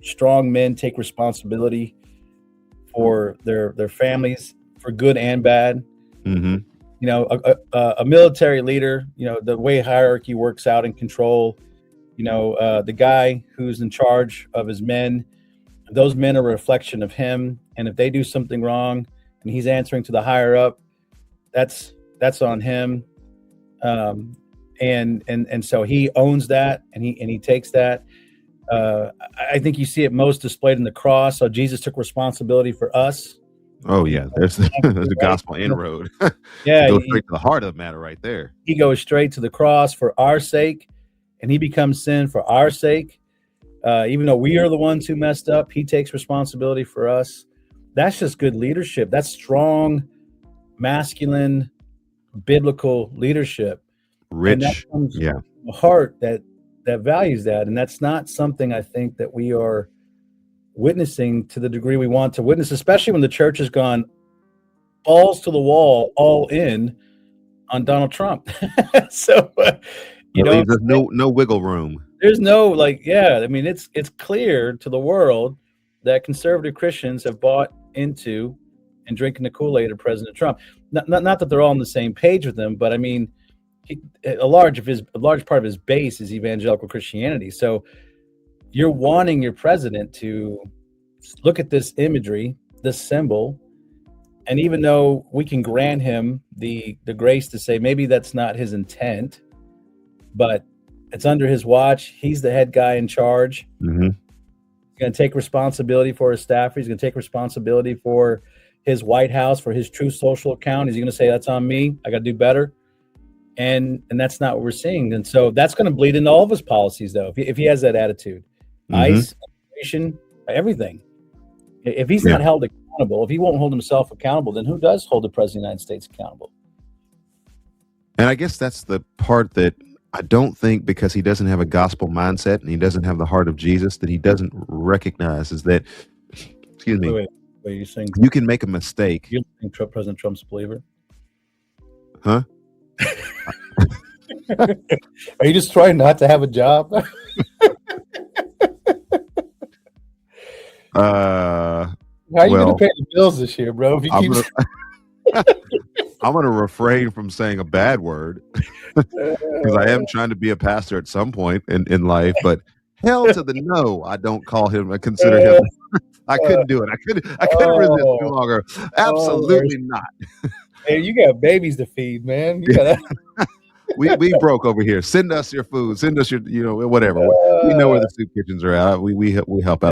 strong men take responsibility for their families, for good and bad. Mm-hmm. You know, a military leader, you know, the way hierarchy works out and control, you know, the guy who's in charge of his men, those men are a reflection of him. And if they do something wrong and he's answering to the higher up, that's on him. And so he owns that, and he takes that. I think you see it most displayed in the cross. So Jesus took responsibility for us. Oh yeah, there's the gospel inroad. Yeah, Go straight to the heart of the matter right there. He goes straight to the cross for our sake, and he becomes sin for our sake. Even though we are the ones who messed up, he takes responsibility for us. That's just good leadership. That's strong, masculine, biblical leadership. Rich, yeah, a heart that values that, and that's not something I think that we are witnessing to the degree we want to witness, especially when the church has gone balls to the wall, all in on Donald Trump. So you know, there's no wiggle room. There's no I mean, it's clear to the world that conservative Christians have bought into and drinking the Kool-Aid of President Trump. Not that they're all on the same page with him, but I mean, a large part of his base is evangelical Christianity. So you're wanting your president to look at this imagery, this symbol, and even though we can grant him the grace to say maybe that's not his intent, but it's under his watch. He's the head guy in charge. Mm-hmm. He's going to take responsibility for his staff. He's going to take responsibility for his White House, for his Truth Social account. Is he going to say that's on me? I got to do better. And that's not what we're seeing. And so that's going to bleed into all of his policies, though, if he has that attitude. Mm-hmm. ICE, immigration, everything. If he's not held accountable, if he won't hold himself accountable, then who does hold the President of the United States accountable? And I guess that's the part that I don't think, because he doesn't have a gospel mindset and he doesn't have the heart of Jesus, that he doesn't recognize is that, excuse me, wait, you're saying you can make a mistake. You think President Trump's a believer? Huh? Are you just trying not to have a job? How are you going to pay the bills this year, bro? If you I'm going to refrain from saying a bad word because I am trying to be a pastor at some point in life, but hell to the no, I don't call him, I consider him. I couldn't do it. I couldn't resist too longer. Absolutely not. Hey, you got babies to feed, man. You gotta... we broke over here. Send us your food. Send us your, whatever. We know where the soup kitchens are at. We help out.